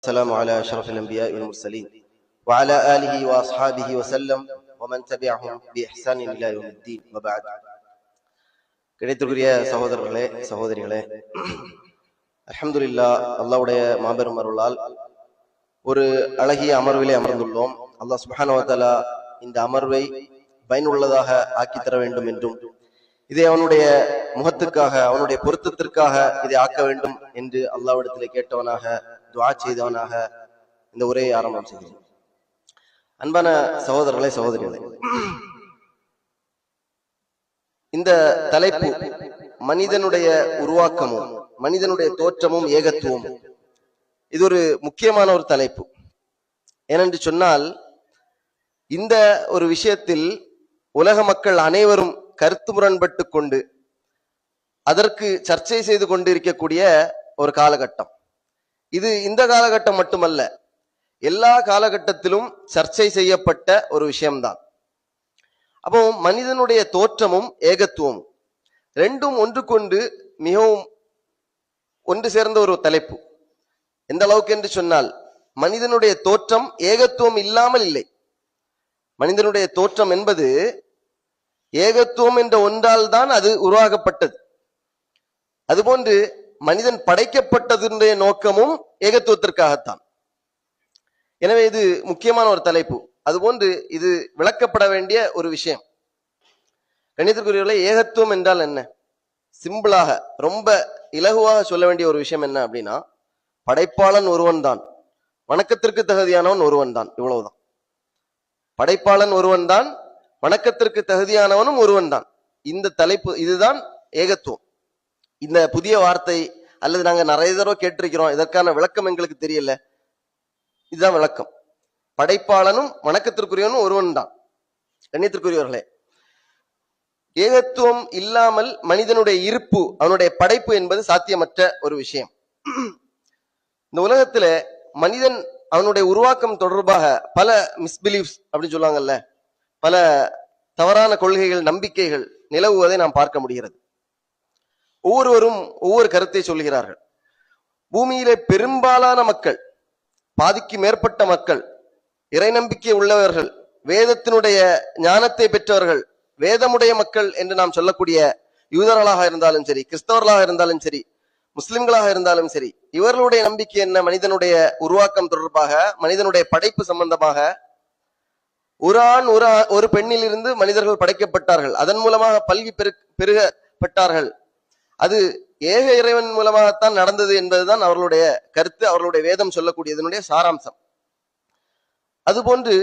السلام على أشرف الأنبياء والمرسلين وعلى آله وأصحابه وسلم ومن تبعهم بإحسان إلى يوم الدين وبعد. கிடைத்திருக்கிற சகோதரர்களே சகோதரிகளே, அல்ஹம்துலில்லாஹ், அல்லாஹ்வுடைய மாபெரும் அருளால் ஒரு அழகிய அமர்விலே அமர்ந்துள்ளோம். அல்லாஹ் சுப்ஹானஹு வ தஆலா இந்த அமர்வை பயனுள்ளதாக ஆக்கித்தர வேண்டும் என்றும் இதை அவனுடைய முகத்துக்காக அவனுடைய பொருத்தத்திற்காக இதை ஆக்க வேண்டும் என்று அல்லாஹ்விடத்திலே கேட்டவனாக துஆ செய்தவனாக இந்த உரையை ஆரம்பம் செய்கிறேன். அன்பான சகோதரர்களே சகோதரிகளே, இந்த தலைப்பு மனிதனுடைய உருவாக்கமும் மனிதனுடைய தோற்றமும் ஏகத்துவமும், இது ஒரு முக்கியமான ஒரு தலைப்பு. ஏனென்று சொன்னால், இந்த ஒரு விஷயத்தில் உலக மக்கள் அனைவரும் கருத்து முரண்பட்டு கொண்டு அதற்கு சர்ச்சை செய்து கொண்டு இருக்கக்கூடிய ஒரு காலகட்டம் இது. இந்த காலகட்டம் மட்டுமல்ல, எல்லா காலகட்டத்திலும் சர்ச்சை செய்யப்பட்ட ஒரு விஷயம்தான். அப்போ மனிதனுடைய தோற்றமும் ஏகத்துவமும் ரெண்டும் ஒன்றுக்கொண்டு மிகவும் ஒன்று சேர்ந்த ஒரு தலைப்பு. எந்த அளவுக்கு என்று சொன்னால், மனிதனுடைய தோற்றம் ஏகத்துவம் இல்லாமல் இல்லை. மனிதனுடைய தோற்றம் என்பது ஏகத்துவம் என்ற ஒன்றால் தான் அது உருவாக்கப்பட்டது. அதுபோன்று மனிதன் படைக்கப்பட்டதனுடைய நோக்கமும் ஏகத்துவத்திற்காகத்தான். எனவே இது முக்கியமான ஒரு தலைப்பு. அதுபோன்று இது விளக்கப்பட வேண்டிய ஒரு விஷயம். கணிதத்துக்குரியவர்களே, ஏகத்துவம் என்றால் என்ன? சிம்பிளாக ரொம்ப இலகுவாக சொல்ல வேண்டிய ஒரு விஷயம் என்ன அப்படின்னா, படைப்பாளன் ஒருவன் தான், வணக்கத்திற்கு தகுதியானவன் ஒருவன் தான், இவ்வளவுதான். படைப்பாளன் ஒருவன் தான், வணக்கத்திற்கு தகுதியானவனும் ஒருவன் தான். இந்த தலைப்பு, இதுதான் ஏகத்துவம். இந்த புதிய வார்த்தை அல்லது நாங்க நிறைய தடவை கேட்டிருக்கிறோம், இதற்கான விளக்கம் எங்களுக்கு தெரியல. இதுதான் விளக்கம். படைப்பாளனும் வணக்கத்திற்குரியவனும் ஒருவன் தான். கண்ணியத்திற்குரியவர்களே, ஏகத்துவம் இல்லாமல் மனிதனுடைய இருப்பு, அவனுடைய படைப்பு என்பது சாத்தியமற்ற ஒரு விஷயம். இந்த உலகத்துல மனிதன் அவனுடைய உருவாக்கம் தொடர்பாக பல மிஸ்பிலீவ்ஸ் அப்படின்னு சொல்லுவாங்கல்ல, பல தவறான கொள்கைகள், நம்பிக்கைகள் நிலவுவதை நாம் பார்க்க முடிகிறது. ஒவ்வொருவரும் ஒவ்வொரு கருத்தை சொல்கிறார்கள். பூமியிலே பெரும்பாலான மக்கள், பாதிக்கு மேற்பட்ட மக்கள், இறை நம்பிக்கை உள்ளவர்கள், வேதத்தினுடைய ஞானத்தை பெற்றவர்கள், வேதமுடைய மக்கள் என்று நாம் சொல்லக்கூடிய யூதர்களாக இருந்தாலும் சரி, கிறிஸ்தவர்களாக இருந்தாலும் சரி, முஸ்லிம்களாக இருந்தாலும் சரி, இவர்களுடைய நம்பிக்கை என்ன? மனிதனுடைய உருவாக்கம் தொடர்பாக, மனிதனுடைய படைப்பு சம்பந்தமாக, ஒரு ஆண் ஒரு பெண்ணில் இருந்து மனிதர்கள் படைக்கப்பட்டார்கள், அதன் மூலமாக பல்கி பெருகப்பட்டார்கள், அது ஏக இறைவன் மூலமாகத்தான் நடந்தது என்பதுதான் அவர்களுடைய கருத்து, அவர்களுடைய வேதம் சொல்லக்கூடியதனுடைய சாராம்சம். அதுபோன்று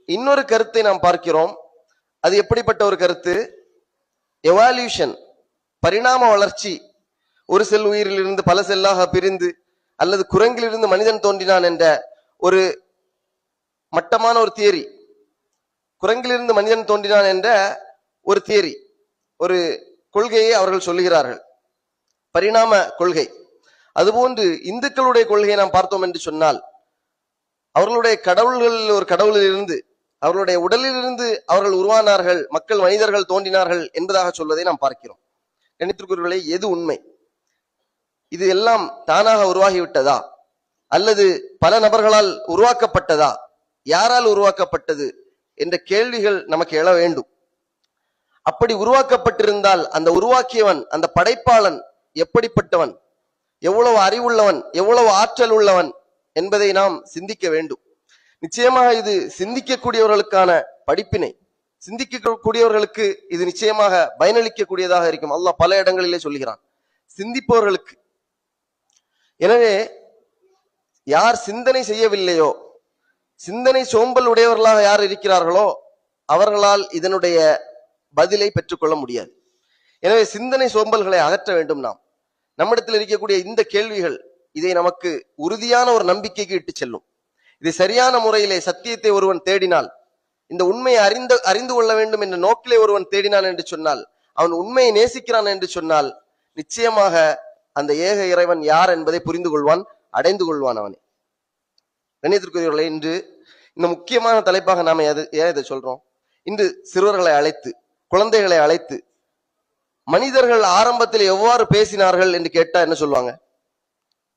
இன்னொரு கருத்தை நாம் பார்க்கிறோம். அது எப்படிப்பட்ட ஒரு கருத்து? எவால்யூஷன், பரிணாம வளர்ச்சி. ஒரு செல் உயிரிலிருந்து பல செல்லாக பிரிந்து, அல்லது குரங்கிலிருந்து மனிதன் தோன்றினான் என்ற ஒரு மட்டமான ஒரு தியரி, குரங்கிலிருந்து மனிதன் தோன்றினான் என்ற ஒரு தியரி, ஒரு கொள்கையை அவர்கள் சொல்லுகிறார்கள், பரிணாம கொள்கை. அதுபோன்று இந்துக்களுடைய கொள்கையை நாம் பார்த்தோம் என்று சொன்னால், அவர்களுடைய கடவுள்கள் ஒரு கடவுளில் இருந்து, அவர்களுடைய உடலில் இருந்து அவர்கள் உருவானார்கள், மக்கள் மனிதர்கள் தோன்றினார்கள் என்பதாக சொல்வதை நாம் பார்க்கிறோம். கணித்திற்குரியவர்களே, எது உண்மை? இது எல்லாம் தானாக உருவாகிவிட்டதா, அல்லது பல நபர்களால் உருவாக்கப்பட்டதா, யாரால் உருவாக்கப்பட்டது என்ற கேள்விகள் நமக்கு எழ வேண்டும். அப்படி உருவாக்கப்பட்டிருந்தால் அந்த உருவாக்கியவன், அந்த படைப்பாளன் எப்படிப்பட்டவன், எவ்வளவு அறிவுள்ளவன், எவ்வளவு ஆற்றல் உள்ளவன் என்பதை நாம் சிந்திக்க வேண்டும். நிச்சயமாக இது சிந்திக்கக்கூடியவர்களுக்கான படிப்பினை, சிந்திக்கக்கூடியவர்களுக்கு இது நிச்சயமாக பயனளிக்கக்கூடியதாக இருக்கும். அல்லாஹ் பல இடங்களிலே சொல்கிறான், சிந்திப்பவர்களுக்கு. எனவே யார் சிந்தனை செய்யவில்லையோ, சிந்தனை சோம்பல் உடையவர்களாக யார் இருக்கிறார்களோ, அவர்களால் இதனுடைய பதிலை பெற்றுக்கொள்ள முடியாது. எனவே சிந்தனை சோம்பல்களை அகற்ற வேண்டும். நாம் நம்மிடத்தில் இருக்கக்கூடிய இந்த கேள்விகள் இதை நமக்கு உறுதியான ஒரு நம்பிக்கைக்கு இட்டு செல்லும். இதை சரியான முறையிலே சத்தியத்தை ஒருவன் தேடினால், இந்த உண்மையை அறிந்து கொள்ள வேண்டும் என்ற நோக்கிலே ஒருவன் தேடினான் என்று சொன்னால், அவன் உண்மையை நேசிக்கிறான் என்று சொன்னால், நிச்சயமாக அந்த ஏக இறைவன் யார் என்பதை புரிந்து கொள்வான், அடைந்து கொள்வான் அவனை. கண்ணியத்திற்குரியவர்களே, இன்று இந்த முக்கியமான தலைப்பாக நாம ஏன் இதை சொல்றோம்? இன்று சிறுவர்களை அழைத்து, குழந்தைகளை அழைத்து, மனிதர்கள் ஆரம்பத்தில் எவ்வாறு பேசினார்கள் என்று கேட்டா என்ன சொல்லுவாங்க?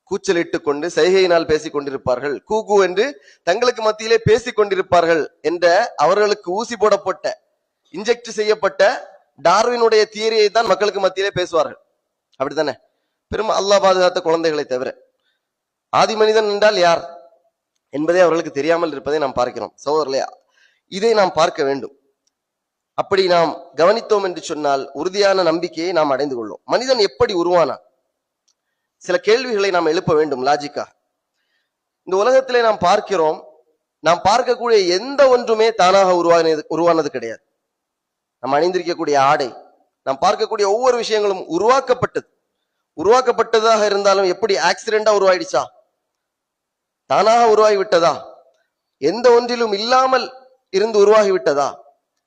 கூச்சலிட்டு கொண்டு சைகையினால் பேசிக் கொண்டிருப்பார்கள், கூகு என்று தங்களுக்கு மத்தியிலே பேசிக் கொண்டிருப்பார்கள் என்ற அவர்களுக்கு ஊசி போடப்பட்ட இன்ஜெக்ட் செய்யப்பட்ட டார்வினுடைய தியரியை தான் மக்களுக்கு மத்தியிலே பேசுவார்கள். அப்படித்தானே? பெரும் அல்லாஹ் பாதுகாத்த குழந்தைகளை தவிர ஆதி மனிதன் என்றால் யார் என்பதை அவர்களுக்கு தெரியாமல் இருப்பதை நாம் பார்க்கிறோம். சகோதரர்களே, இதை நாம் பார்க்க வேண்டும். அப்படி நாம் கவனித்தோம் என்று சொன்னால் உறுதியான நம்பிக்கையை நாம் அடைந்து கொள்வோம். மனிதன் எப்படி உருவானான்? சில கேள்விகளை நாம் எழுப்ப வேண்டும் லாஜிக்கா. இந்த உலகத்திலே நாம் பார்க்கிறோம், நாம் பார்க்கக்கூடிய எந்த ஒன்றுமே தானாக உருவானது கிடையாது. நாம் அணிந்திருக்கக்கூடிய ஆடை, நாம் பார்க்கக்கூடிய ஒவ்வொரு விஷயங்களும் உருவாக்கப்பட்டதாக இருந்தாலும் எப்படி ஆக்சிடென்டா உருவாயிடுச்சா? தானாக உருவாகி விட்டதா? எந்த ஒன்றிலும் இல்லாமல் இருந்து உருவாகி விட்டதா?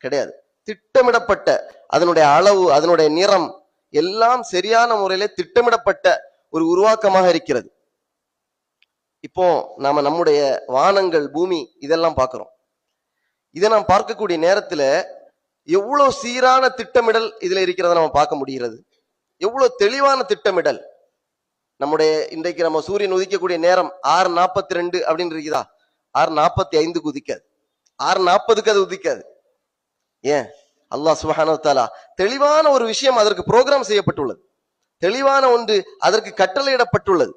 கிடையாது. திட்டமிடப்பட்ட, அதனுடைய அளவு, அதனுடைய நிறம் எல்லாம் சரியான முறையிலே திட்டமிடப்பட்ட ஒரு உருவாக்கமாக இருக்கிறது. இப்போ நாம நம்முடைய வானங்கள், பூமி இதெல்லாம் பார்க்கிறோம். இதை நாம் பார்க்கக்கூடிய நேரத்துல எவ்வளவு சீரான திட்டமிடல் இதுல இருக்கிறத நம்ம பார்க்க முடிகிறது. எவ்வளவு தெளிவான திட்டமிடல். நம்முடைய இன்றைக்கு நம்ம சூரியன் உதிக்கக்கூடிய நேரம் 6:42 அப்படின்னு இருக்குதா? 6:45 உதிக்காது, 6:40 அது உதிக்காது. ஏன்? அல்லாஹ் சுப்ஹானஹு வ தஆலா தெளிவான ஒரு விஷயம் அதற்கு புரோகிராம் செய்யப்பட்டுள்ளது. தெளிவான ஒன்று அதற்கு கட்டளையிடப்பட்டுள்ளது.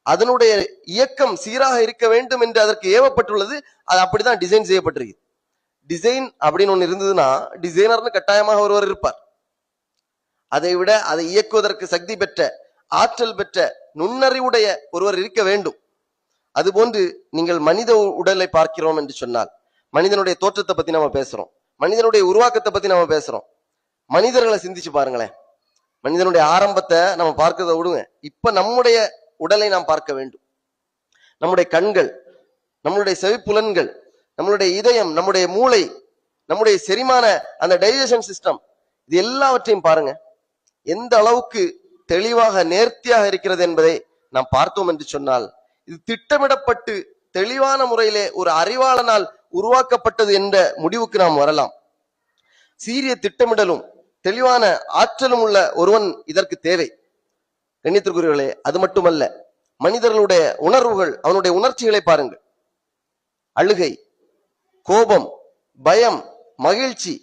அதனுடைய இயக்கம் சீராக இருக்க வேண்டும் என்று அதற்கு ஏவப்பட்டுள்ளது. அது அப்படிதான் டிசைன் செய்யப்பட்டிருக்கு. டிசைன் அப்படின்னு ஒண்ணு இருந்ததுன்னா டிசைனர்னு கட்டாயமாக ஒருவர் இருப்பார். அதை விட அதை இயக்குவதற்கு சக்தி பெற்ற, ஆற்றல் பெற்ற, நுண்ணறிவுடைய ஒருவர் இருக்க வேண்டும். அதுபோன்று நீங்கள் மனித உடலை பார்க்கிறோம் என்று சொன்னால், மனிதனுடைய தோற்றத்தை பத்தி நம்ம பேசுறோம், மனிதனுடைய உருவாக்கத்தை பத்தி நம்ம பேசுறோம். மனிதர்களை சிந்திச்சு பாருங்களேன். மனிதனுடைய ஆரம்பத்தை நம்ம பார்க்கிறத விடுங்க, இப்ப நம்முடைய உடலை நாம் பார்க்க வேண்டும். நம்முடைய கண்கள், நம்மளுடைய செவிப்புலன்கள், நம்மளுடைய இதயம், நம்முடைய மூளை, நம்முடைய செரிமான அந்த டைஜஷன் சிஸ்டம், இது எல்லாவற்றையும் பாருங்க. எந்த அளவுக்கு தெளிவாக நேர்த்தியாக இருக்கிறது என்பதை நாம் பார்த்தோம் என்று சொன்னால், இது திட்டமிடப்பட்டு தெளிவான முறையிலே ஒரு அறிவாளனால் உருவாக்கப்பட்டது என்ற முடிவுக்கு நாம் வரலாம். சீரிய திட்டமிடலும் தெளிவான ஆற்றலும் உள்ள ஒருவன் இதற்கு தேவை. கண்ணியத்திற்குரியவர்களே, அது மட்டுமல்ல, மனிதர்களுடைய உணர்வுகள், அவனுடைய உணர்ச்சிகளை பாருங்கள். அழுகை, கோபம், பயம், மகிழ்ச்சி,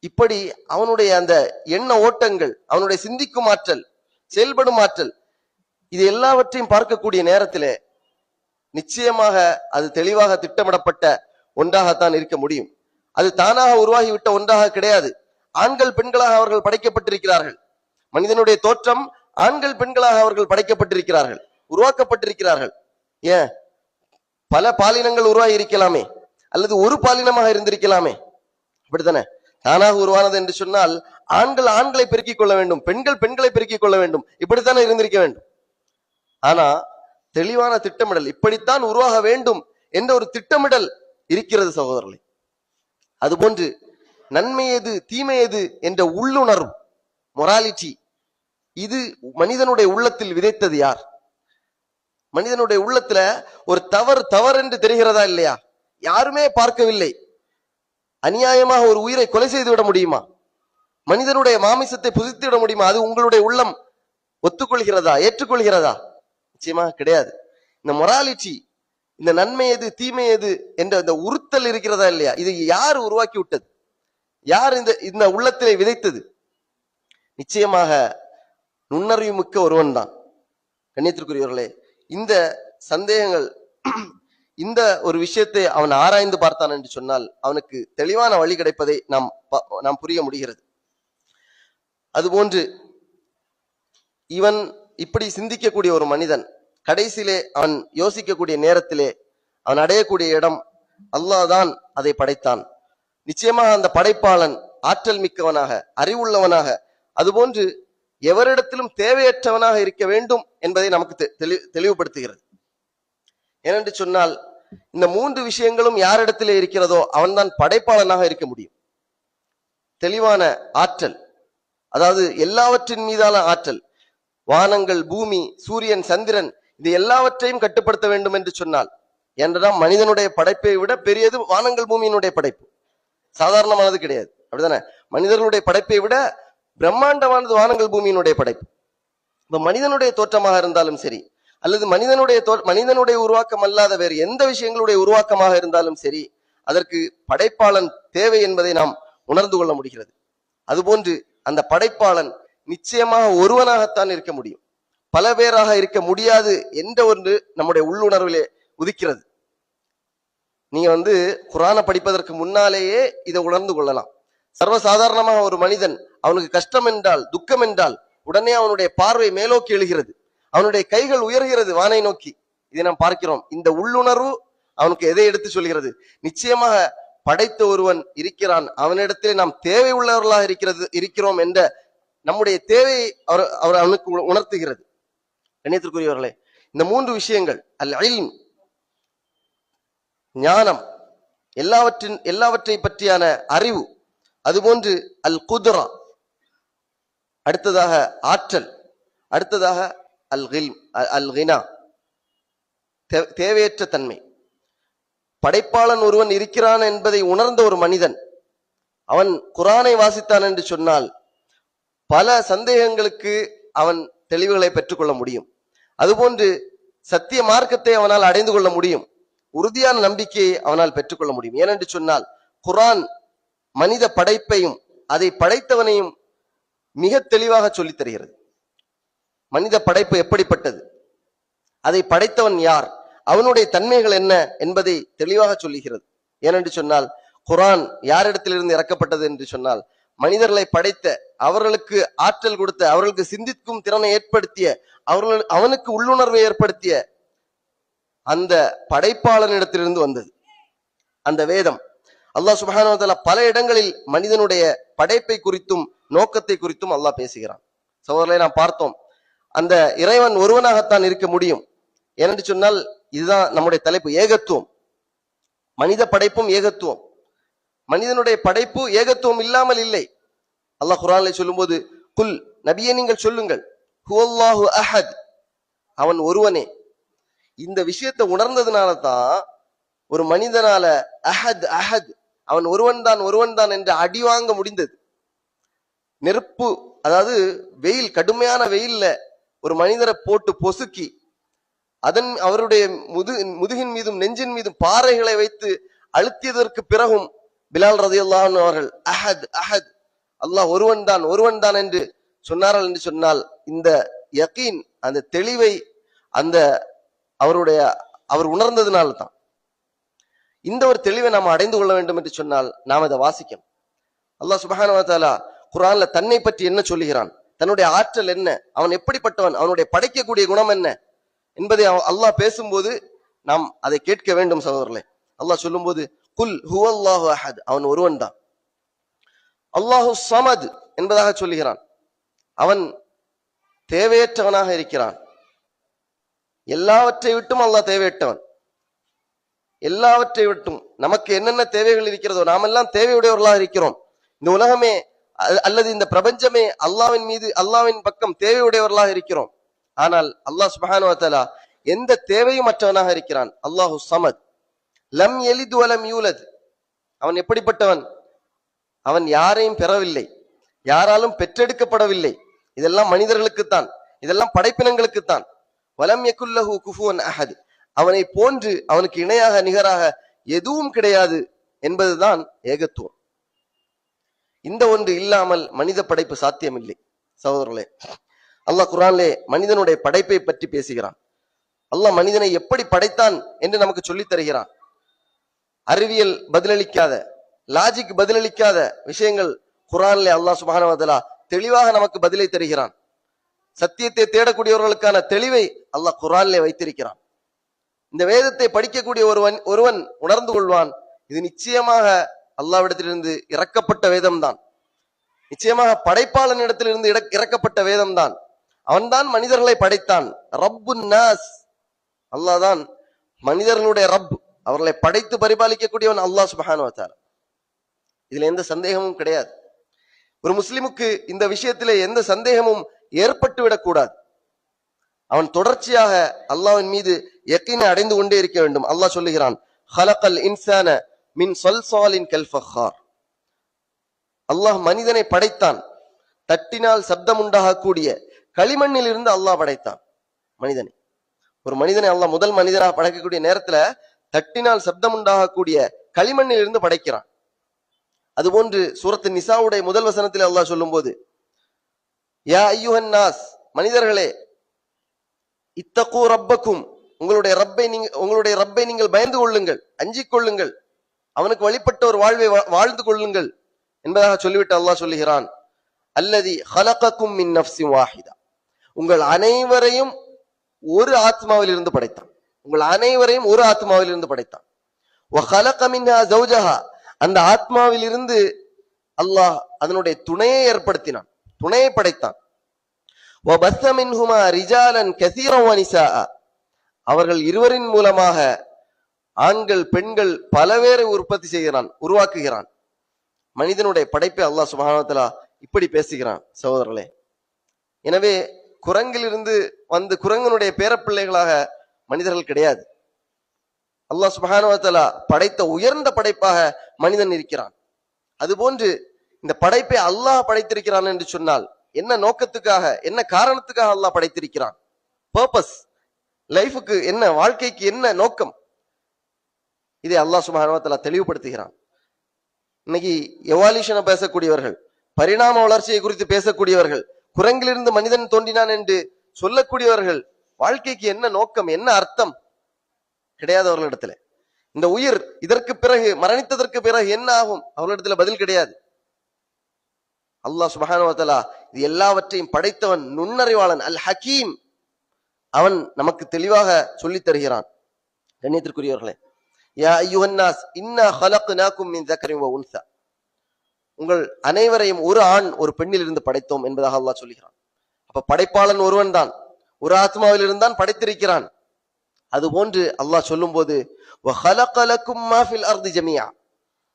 இப்படி அவனுடைய அந்த எண்ண ஓட்டங்கள், அவனுடைய சிந்திக்கும் ஆற்றல், செயல்படும் ஆற்றல், இது எல்லாவற்றையும் பார்க்கக்கூடிய நேரத்திலே நிச்சயமாக அது தெளிவாக திட்டமிடப்பட்ட ஒன்றாகத்தான் இருக்க முடியும். அது தானாக உருவாகிவிட்ட ஒன்றாக கிடையாது. ஆண்கள் பெண்களாக அவர்கள் படைக்கப்பட்டிருக்கிறார்கள். மனிதனுடைய தோற்றம் ஆண்கள் பெண்களாக அவர்கள் படைக்கப்பட்டிருக்கிறார்கள், உருவாக்கப்பட்டிருக்கிறார்கள். ஏன்? பல பாலினங்கள் உருவாகி இருக்கலாமே, அல்லது ஒரு பாலினமாக இருந்திருக்கலாமே. அப்படித்தானே? தானாக உருவானது என்று சொன்னால் ஆண்கள் ஆண்களை பெருக்கிக் கொள்ள வேண்டும், பெண்கள் பெண்களை பெருக்கிக் கொள்ள வேண்டும், இப்படித்தானே இருந்திருக்க வேண்டும். ஆனா தெளிவான திட்டமிடல், இப்படித்தான் உருவாக வேண்டும் என்ற ஒரு திட்டமிடல் இருக்கிறது சகோதரர்களே. அதுபோன்று நன்மை எது, தீமை எது என்ற உள்ளுணர்வு, மொராலிட்டி, இது மனிதனுடைய உள்ளத்தில் விதைத்தது யார்? மனிதனுடைய உள்ளத்துல ஒரு தவறு என்று தெரிகிறதா இல்லையா? யாருமே பார்க்கவில்லை. அநியாயமாக ஒரு உயிரை கொலை செய்து விட முடியுமா? மனிதனுடைய மாமிசத்தை புசித்து விட முடியுமா? அது உங்களுடைய உள்ளம் ஒத்துக்கொள்கிறதா, ஏற்றுக்கொள்கிறதா? நிச்சயமா கிடையாது. இந்த மொராலிட்டி, இந்த நன்மை எது, தீமை எது என்ற இந்த உறுத்தல் இருக்கிறதா இல்லையா? இது யார் உருவாக்கி விட்டது? யார் இந்த உள்ளத்திலே விதைத்தது? நிச்சயமாக நுண்ணறிவு மிக்க ஒருவன் தான். கண்ணியத்திற்குரியவர்களே, இந்த சந்தேகங்கள், இந்த ஒரு விஷயத்தை அவன் ஆராய்ந்து பார்த்தான் என்று சொன்னால் அவனுக்கு தெளிவான வழி கிடைப்பதை நாம் புரிய முடிகிறது. அதுபோன்று இவன் இப்படி சிந்திக்கக்கூடிய ஒரு மனிதன் கடைசியிலே அவன் யோசிக்கக்கூடிய நேரத்திலே அவன் அடையக்கூடிய இடம், அல்லாஹ் தான் அதை படைத்தான். நிச்சயமாக அந்த படைப்பாளன் ஆற்றல் மிக்கவனாக, அறிவுள்ளவனாக, அதுபோன்று எவரிடத்திலும் தேவையற்றவனாக இருக்க வேண்டும் என்பதை நமக்கு தெளிவுபடுத்துகிறது. ஏனென்று சொன்னால் இந்த 3 விஷயங்களும் யாரிடத்திலே இருக்கிறதோ அவன்தான் படைப்பாளனாக இருக்க முடியும். தெளிவான ஆற்றல், அதாவது எல்லாவற்றின் மீதான ஆற்றல், வானங்கள், பூமி, சூரியன், சந்திரன், இது எல்லாவற்றையும் கட்டுப்படுத்த வேண்டும் என்று சொன்னால், என்றால் மனிதனுடைய படைப்பை விட பெரியது வானங்கள், பூமியினுடைய படைப்பு. சாதாரணமானது கிடையாது. அப்படிதானே? மனிதர்களுடைய படைப்பை விட பிரம்மாண்டமானது வானங்கள், பூமியினுடைய படைப்பு. இப்ப மனிதனுடைய தோற்றமாக இருந்தாலும் சரி, அல்லது மனிதனுடைய உருவாக்கம் அல்லாத வேறு எந்த விஷயங்களுடைய உருவாக்கமாக இருந்தாலும் சரி, அதற்கு படைப்பாளன் தேவை என்பதை நாம் உணர்ந்து கொள்ள முடிகிறது. அதுபோன்று அந்த படைப்பாளன் நிச்சயமாக ஒருவனாகத்தான் இருக்க முடியும், பல பேராக இருக்க முடியாது என்ற ஒன்று நம்முடைய உள்ளுணர்விலே உதிக்கிறது. நீங்க குர்ஆனை படிப்பதற்கு முன்னாலேயே இதை உணர்ந்து கொள்ளலாம். சர்வசாதாரணமாக ஒரு மனிதன் அவனுக்கு கஷ்டம் என்றால், துக்கம் என்றால் உடனே அவனுடைய பார்வை மேலோக்கி எழுகிறது, அவனுடைய கைகள் உயர்கிறது வானை நோக்கி. இதை நாம் பார்க்கிறோம். இந்த உள்ளுணர்வு அவனுக்கு எதை எடுத்து சொல்கிறது? நிச்சயமாக படைத்த ஒருவன் இருக்கிறான், அவனிடத்திலே நாம் தேவை உள்ளவர்களாக இருக்கிறோம் என்ற நம்முடைய தேவையை அவர் அவனுக்கு உணர்த்துகிறது. கண்ணியத்திற்குரியவர்களே, இந்த 3 விஷயங்கள், அல் இல்ம் ஞானம், எல்லாவற்றை பற்றியான அறிவு, அதுபோன்று அல் குத்ரா அடுத்ததாக ஆற்றல், அடுத்ததாக அல் கினா தேவையற்ற தன்மை. படைப்பாளன் ஒருவன் இருக்கிறான் என்பதை உணர்ந்த ஒரு மனிதன் அவன் குர்ஆனை வாசித்தான் என்று சொன்னால் பல சந்தேகங்களுக்கு அவன் தெளிவுகளை பெற்றுக்கொள்ள முடியும். அதுபோன்று சத்திய மார்க்கத்தை அவனால் அடைந்து கொள்ள முடியும், உறுதியான நம்பிக்கையை அவனால் பெற்றுக்கொள்ள முடியும். ஏனென்று சொன்னால் குர்ஆன் மனித படைப்பையும் அதை படைத்தவனையும் மிக தெளிவாக சொல்லித் தருகிறது. மனித படைப்பு எப்படிப்பட்டது, அதை படைத்தவன் யார், அவனுடைய தன்மைகள் என்ன என்பதை தெளிவாக சொல்லுகிறது. ஏனென்று சொன்னால் குர்ஆன் யாரிடத்திலிருந்து இறக்கப்பட்டது என்று சொன்னால், மனிதர்களை படைத்த, அவர்களுக்கு ஆற்றல் கொடுத்த, அவர்களுக்கு சிந்திக்கும் திறனை ஏற்படுத்திய, அவனுக்கு உள்ளுணர்வை ஏற்படுத்திய அந்த படைப்பாளனிடத்திலிருந்து வந்தது அந்த வேதம். அல்லாஹ் சுப்ஹானஹு வ தஆலா பல இடங்களில் மனிதனுடைய படைப்பை குறித்தும் நோக்கத்தை குறித்தும் அல்லாஹ் பேசுகிறான். சகோதரர்களை நாம் பார்த்தோம், அந்த இறைவன் ஒருவனாகத்தான் இருக்க முடியும். ஏனென்று சொன்னால் இதுதான் நம்முடைய தலைப்பு, ஏகத்துவம். மனித படைப்பும் ஏகத்துவம். மனிதனுடைய படைப்பு ஏகத்துவம் இல்லாமல் இல்லை. அல்லாஹ் குர்ஆனிலே சொல்லும்போது, குல் நபியே நீங்கள் சொல்லுங்கள், ஹுவல்லாஹு அஹத், அவன் ஒருவனே. இந்த விஷயத்தை உணர்ந்ததுனால தான் ஒரு மனிதனால அஹத் அஹத் அவன் ஒருவன் தான் என்று அடி வாங்க முடிந்தது. நெருப்பு, அதாவது வெயில், கடுமையான வெயில்ல ஒரு மனிதரை போட்டு பொசுக்கி அவருடைய முதுகின் மீதும் நெஞ்சின் மீதும் பாறைகளை வைத்து அழுத்தியதற்கு பிறகும் பிலால் ரலியல்லாஹு அன்ஹு அவர்கள் அஹத் அஹத், அல்லாஹ் ஒருவன் தான் என்று சொன்னார்கள் என்று சொன்னால், இந்த யகீன், அந்த தெளிவை அவர் உணர்ந்ததுனால தான். இந்த ஒரு தெளிவை நாம் அடைந்து கொள்ள வேண்டும் என்று சொன்னால் நாம் அதை வாசிக்கணும். அல்லாஹ் சுப்ஹானஹு வ தஆலா குர்ஆன்ல தன்னை பற்றி என்ன சொல்லுகிறான், தன்னுடைய ஆற்றல் என்ன, அவன் எப்படிப்பட்டவன், அவனுடைய படைக்கக்கூடிய குணம் என்ன என்பதை அல்லாஹ் பேசும்போது நாம் அதை கேட்க வேண்டும். சகோதரர்களே, அல்லாஹ் சொல்லும்போது குல் ஹுவல்லாஹு அஹத், அவன் ஒருவன் தான். அல்லாஹு ஸமத் என்பதாக சொல்லுகிறான், அவன் தேவையற்றவனாக இருக்கிறான். எல்லாவற்றை விட்டும் அல்லாஹ் தேவையற்றவன். எல்லாவற்றை விட்டும் நமக்கு என்னென்ன தேவைகள் இருக்கிறதோ நாம் எல்லாம் தேவையுடையவர்களாக இருக்கிறோம். இந்த உலகமே அல்லது இந்த பிரபஞ்சமே அல்லாஹ்வின் பக்கம் தேவையுடையவர்களாக இருக்கிறோம். ஆனால் அல்லாஹ் சுப்ஹானஹு வ தஆலா எந்த தேவையும் அற்றவனாக இருக்கிறான். அல்லாஹு ஸமத், லம் யலித் வ லம் யூலத், அவன் எப்படிப்பட்டவன், அவன் யாரையும் பெறவில்லை, யாராலும் பெற்றெடுக்கப்படவில்லை. இதெல்லாம் மனிதர்களுக்குத்தான், இதெல்லாம் படைப்பினங்களுக்குத்தான். வலம் யகுல் லஹு குஃபுவன் அஹத், அவனை போன்று அவனுக்கு இணையாக நிகராக எதுவும் கிடையாது என்பதுதான் ஏகத்துவம். இந்த ஒன்று இல்லாமல் மனித படைப்பு சாத்தியமில்லை. சகோதரர்களே, அல்லாஹ் குர்ஆனிலே மனிதனுடைய படைப்பை பற்றி பேசுகிறான். அல்லாஹ் மனிதனை எப்படி படைத்தான் என்று நமக்கு சொல்லித் தருகிறான். அறிவியல் பதிலளிக்காத, லாஜிக் பதிலளிக்காத விஷயங்கள் குர்ஆனிலே அல்லாஹ் சுப்ஹானஹு வ தஆலா தெளிவாக நமக்கு பதிலை தருகிறான். சத்தியத்தை தேடக்கூடியவர்களுக்கான தெளிவை அல்லாஹ் குர்ஆனிலே வைத்திருக்கிறான். இந்த வேதத்தை படிக்கக்கூடிய ஒருவன் உணர்ந்து கொள்வான், இது நிச்சயமாக அல்லாஹ்விடத்திலிருந்து இறக்கப்பட்ட வேதம்தான், நிச்சயமாக படைப்பாளனிடத்திலிருந்து இறக்கப்பட்ட வேதம்தான். அவன்தான் மனிதர்களை படைத்தான். ரப்புன் நாஸ், அல்லாஹ் தான் மனிதர்களுடைய ரப், அவர்களை படைத்து பரிபாலிக்கக்கூடியவன் அல்லாஹ் சுப்ஹானஹு வ தஆலா. இதுல எந்த சந்தேகமும் கிடையாது. ஒரு முஸ்லிமுக்கு இந்த விஷயத்திலே எந்த சந்தேகமும் ஏற்பட்டு விடக்கூடாது. அவன் தொடர்ச்சியாக அல்லாஹ்வின் மீது யக்கீனை அடைந்து கொண்டே இருக்க வேண்டும். அல்லாஹ் சொல்லுகிறான், ஹலகல் இன்சான மின் ஸல்ஸாலின் கல் ஃபஹார், அல்லாஹ் மனிதனை படைத்தான், தட்டினால் சப்தம் உண்டாகக்கூடிய களிமண்ணில் இருந்து அல்லாஹ் படைத்தான் மனிதனை. ஒரு மனிதனை அல்லாஹ் முதல் மனிதனாக படைக்கக்கூடிய நேரத்துல தட்டினால் சப்தம் உண்டாகக்கூடிய களிமண்ணில் இருந்து படைக்கிறான். அதுபோன்று சூரத்து நிசாவுடைய முதல் வசனத்தில் அல்லாஹ் சொல்லும் போது, யா ஐயுஹன் நாஸ், மனிதர்களே, இத்தகு ரப்பக்கும், உங்களுடைய ரப்பை நீங்கள் பயந்து கொள்ளுங்கள், அஞ்சிக் கொள்ளுங்கள், அவனுக்கு வழிபட்ட ஒரு வாழ்வை வாழ்ந்து கொள்ளுங்கள் என்பதாக சொல்லிவிட்டு அல்லாஹ் சொல்லுகிறான், அல்லதி ஹலகக்கும் மின் நஃப்ஸின் வாஹிதா, உங்கள் அனைவரையும் ஒரு ஆத்மாவில் இருந்து படைத்தான். உங்கள் அனைவரையும் ஒரு ஆத்மாவில் இருந்து படைத்தான். வஹலக மின்ஹா ஜௌஜஹா, அந்த ஆத்மாவில் இருந்து அல்லாஹ் அதனுடைய துணையை ஏற்படுத்தினான், துணையை படைத்தான். வபஸ்ஸ மின்ஹுமா ரிஜாலன் கஸீரன் வனிசாஅ, அவர்கள் இருவரின் மூலமாக ஆண்கள் பெண்கள் பலவேரை உற்பத்தி செய்கிறான், உருவாக்குகிறான். மனிதனுடைய படைப்பை அல்லாஹ் சுப்ஹானஹு வ தஆலா இப்படி பேசுகிறான் சகோதரர்களே. எனவே குரங்கிலிருந்து வந்து குரங்கனுடைய பேரப்பிள்ளைகளாக மனிதர்கள் கிடையாது. அல்லாஹ் சுப்ஹானஹு வ தஆலா படைத்த உயர்ந்த படைப்பாக மனிதன் இருக்கிறான். அதுபோன்று இந்த படைப்பை அல்லாஹ் படைத்திருக்கிறான் என்று சொன்னால் என்ன நோக்கத்துக்காக, என்ன காரணத்துக்காக அல்லாஹ் படைத்திருக்கிறான்? பர்பஸ், லைஃபுக்கு என்ன, வாழ்க்கைக்கு என்ன நோக்கம், இதை அல்லாஹ் சுப்ஹானஹு வ தஆலா தெளிவுபடுத்துகிறான். இன்னைக்கு எவால்யூஷனை பேசக்கூடியவர்கள், பரிணாம வளர்ச்சியை குறித்து பேசக்கூடியவர்கள், குரங்கிலிருந்து மனிதன் தோன்றினான் என்று சொல்லக்கூடியவர்கள், வாழ்க்கைக்கு என்ன நோக்கம், என்ன அர்த்தம் கிடையாது அவர்களிடத்துல. இந்த உயிர் இதற்கு பிறகு, மரணித்ததற்கு பிறகு என்ன ஆகும், அவர்களிடத்துல பதில் கிடையாது. அல்லாஹ் சுப்ஹானஹு வ தஆலா இது எல்லாவற்றையும் படைத்தவன், நுண்ணறிவாளன், அல் ஹக்கீம், அவன் நமக்கு தெளிவாக சொல்லித் தருகிறான். கண்ணியத்திற்குரியவர்களே, யா அய்யுஹன் நாஸ் இன்னா ஹலக்னாக்கும் மின் ذكر وانثى, உங்கள் அனைவரையும் ஒரு ஆண் ஒரு பெண்ணில் இருந்து படைத்தோம் என்பதாக அல்லாஹ் சொல்லுகிறான். அப்ப படைப்பாளன் ஒருவன் தான், ஒரு ஆத்மாவில் இருந்தான் படைத்திருக்கிறான். அதுபோன்று அல்லாஹ் சொல்லும் போது வஹலக லக்கும் மா ஃபில் அர்தி ஜமீஆ,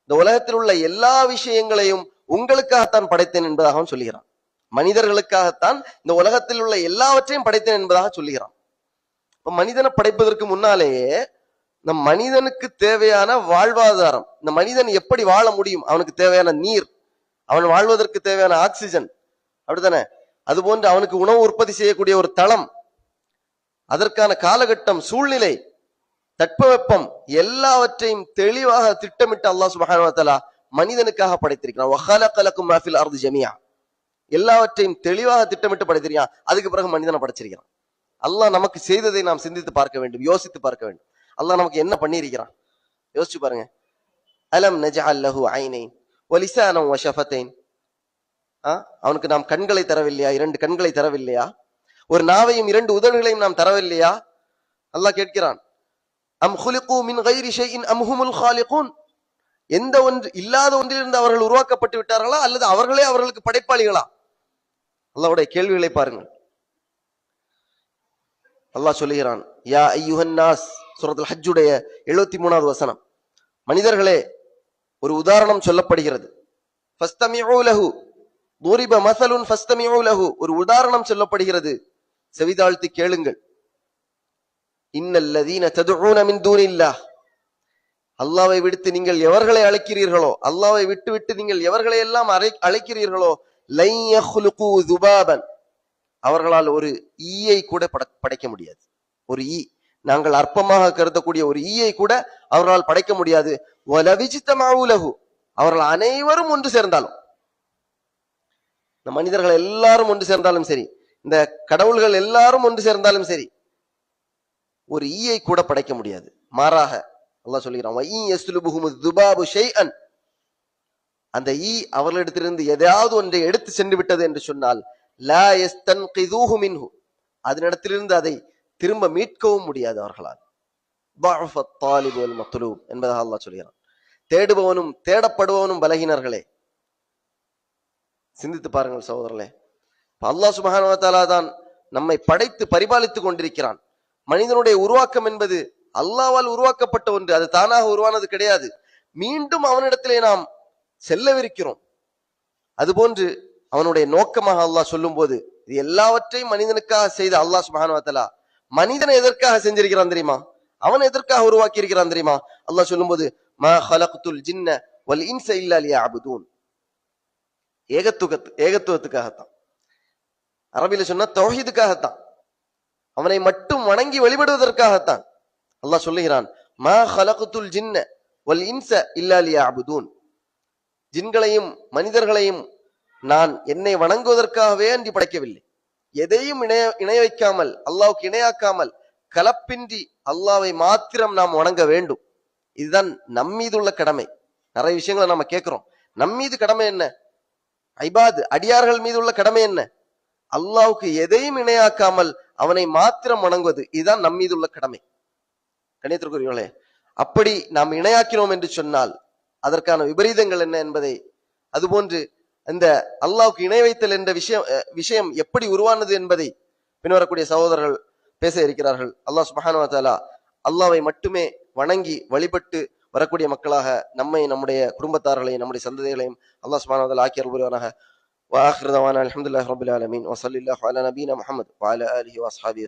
இந்த உலகத்தில் உள்ள எல்லா விஷயங்களையும் உங்களுக்காகத்தான் படைத்தேன் என்பதாகவும் சொல்லுகிறான். மனிதர்களுக்காகத்தான் இந்த உலகத்தில் உள்ள எல்லாவற்றையும் படைத்தேன் என்பதாக சொல்லுகிறான். இப்ப மனிதனை படைப்பதற்கு முன்னாலேயே நம் மனிதனுக்கு தேவையான வாழ்வாதாரம், இந்த மனிதன் எப்படி வாழ முடியும், அவனுக்கு தேவையான நீர், அவன் வாழ்வதற்கு தேவையான ஆக்சிஜன், அப்படித்தானே, அதுபோன்று அவனுக்கு உணவு உற்பத்தி செய்யக்கூடிய ஒரு தளம், அதற்கான காலகட்டம், சூழ்நிலை, தட்பவெப்பம், எல்லாவற்றையும் தெளிவாக திட்டமிட்டு அல்லாஹ் சுப்ஹானஹு வ தஆலா மனிதனுக்காக படைத்திருக்கிறான். வஹலக லக்கும் மா ஃபில் அர்தி ஜமீஆ, எல்லாவற்றையும் தெளிவாக திட்டமிட்டு படைத்திருக்கிறான். அதுக்கு பிறகு மனிதனை படைச்சிருக்கிறான். அல்லாஹ் நமக்கு செய்ததை நாம் சிந்தித்து பார்க்க வேண்டும், யோசித்து பார்க்க வேண்டும். அல்லாஹ் நமக்கு என்ன பண்ணியிருக்கிறான் யோசிச்சு பாருங்க. அலம் நஜஅல் லஹு ஐனைன் வ லிசானன் வ ஷஃபத்தைன், அவனுக்கு நாம் கண்களை தரவில்லையா, இரண்டு கண்களை தரவில்லையா, ஒரு நாவையும் இரண்டு உதடுகளையும் நாம் தரவில்லையா? அல்லாஹ் கேட்கிறான். அம் குலிகு மின் கைரி ஷைஇன் அம் ஹுமுல் காலிகூன், எந்த ஒன்று இல்லாத ஒன்றிலிருந்து அவர்கள் உருவாக்கப்பட்டு விட்டார்களா, அல்லது அவர்களே அவர்களுக்கு படைப்பாளிகளா? அல்லாஹ்வுடைய கேள்விகளை பாருங்கள். அல்லாஹ் சொல்லுகிறான், யா அய்யுஹன் நாஸ், சூரத்துல் ஹஜ்ஜுடைய 73வது வசனம். மனிதர்களே, ஒரு உதாரணம் சொல்லப்படுகிறது. ஃபஸ்தமிஉ லஹு, துரிப மஸலுன் ஃபஸ்தமிஉ லஹு, ஒரு உதாரணம் சொல்லப்படுகிறது, செவிதாழ்த்தி கேளுங்கள். இன்னல்லதீன ததுஊன மின் தூனில்லாஹ், அல்லாஹ்வை விடுத்து நீங்கள் எவர்களை அழைக்கிறீர்களோ, அல்லாஹ்வை விட்டு நீங்கள் எவர்களை எல்லாம் அழைக்கிறீர்களோ, லை யஹ்லுகு ذுபாபன், அவர்களால் ஒரு ஈயை கூட படைக்க முடியாது. ஒரு ஈ, நாங்கள் அற்பமாக கருதக்கூடிய ஒரு ஈயை கூட அவர்களால் படைக்க முடியாது. வலவிஜ்தமஉ லஹு, அவர்கள் அனைவரும் ஒன்று சேர்ந்தாலும், இந்த மனிதர்கள் எல்லாரும் ஒன்று சேர்ந்தாலும் சரி, இந்த கடவுள்கள் எல்லாரும் ஒன்று சேர்ந்தாலும் சரி, ஒரு ஈயை கூட படைக்க முடியாது. மாறாக அல்லாஹ் சொல்கிறான், வஇன் யஸ்லுபுஹுமு ذுபாபு ஷைஅன், அந்த ஈ அவர்களிடத்திலிருந்து எதையாவது ஒன்றை எடுத்து சென்று விட்டது என்று சொன்னால், லா யஸ்தன்கிதுஹு மின்ஹு, அதனிடத்திலிருந்து அதை திரும்ப மீட்கவும் முடியாது அவர்களால். ضعف الطالب والمطلوب என்பதாக அல்லாஹ் சொல்கிறான். தேடுபவனும் தேடப்படுபவனும் பலகீனர்களே. சிந்தித்து பாருங்கள் சகோதரர்களே. அல்லாஹ் சுப்ஹானஹு வ தஆலா தான் நம்மை படைத்து பரிபாலித்துக் கொண்டிருக்கிறான். மனிதனுடைய உருவாக்கம் என்பது அல்லாஹ்வால் உருவாக்கப்பட்ட ஒன்று, அது தானாக உருவானது கிடையாது. மீண்டும் அவனிடத்திலே நாம் செல்லவிருக்கிறோம். அதுபோன்று அவனுடைய நோக்கமாக அல்லாஹ் சொல்லும் போது, இது எல்லாவற்றையும் மனிதனுக்காக செய்த அல்லாஹ் சுப்ஹானஹு வ தஆலா மனிதனை எதற்காக செஞ்சிருக்கிறான் தெரியுமா? அவன் எதற்காக உருவாக்கி இருக்கிறான் தெரியுமா? அல்லாஹ் சொல்லும் போது, மா ஹலக்துல் ஜின்ன வல் இன்ஸ இல்லா லியஅபுதூன், ஏகத்துவத்துக்காகத்தான். அரபியில சொன்னா தௌஹீதுக்காகத்தான். அவனை மட்டும் வணங்கி வழிபடுவதற்காகத்தான். அல்லாஹ் சொல்லுகிறான், மா ஹலகுத்துல் ஜின்ன வல் இன்ஸ இல்லா லியஅபுதூன். ஜின்களையும் மனிதர்களையும் நான் என்னை வணங்குவதற்காகவே அன்றி படைக்கவில்லை. எதையும் இணைய வைக்காமல், அல்லாஹ்வுக்கு இணையாக்காமல், கலப்பின்றி அல்லாஹ்வை மாத்திரம் நாம் வணங்க வேண்டும். இதுதான் நம்மீதுள்ள கடமை. நிறைய விஷயங்களை நாம கேட்கிறோம். நம்மீது கடமை என்ன? ஐபாத் அடியார்கள் மீது உள்ள கடமை என்ன? அல்லாஹ்வுக்கு எதையும் இணையாக்காமல் அவனை மாத்திரம் வணங்குவது. இதுதான் நம்மீது உள்ள கடமை. கணியத்திற்குரியவர்களே, அப்படி நாம் இணையாக்கினோம் என்று சொன்னால் அதற்கான விபரீதங்கள் என்ன என்பதை, அதுபோன்று இந்த அல்லாஹ்வுக்கு இணை வைத்தல் என்ற விஷயம் எப்படி உருவானது என்பதை பின்வரக்கூடிய சகோதரர்கள் பேச இருக்கிறார்கள். அல்லாஹ் சுப்ஹானஹு வ தஆலா அல்லாஹ்வை மட்டுமே வணங்கி வழிபட்டு வரக்கூடிய மக்களாக நம்மை, நம்முடைய குடும்பத்தார்களையும், நம்முடைய சந்ததிகளையும் அல்லாஹ் சுப்ஹானஹு வ தஆலா ஆக்கி அருள்புரிவானாக. வ ஆகிரு தவானா அல்ஹம்துலில்லாஹி ரப்பில் ஆலமீன் வ ஸல்லல்லாஹு அலா நபியினா முஹம்மத் வ அலா ஆலிஹி வ அஸ்ஹாபிஹி.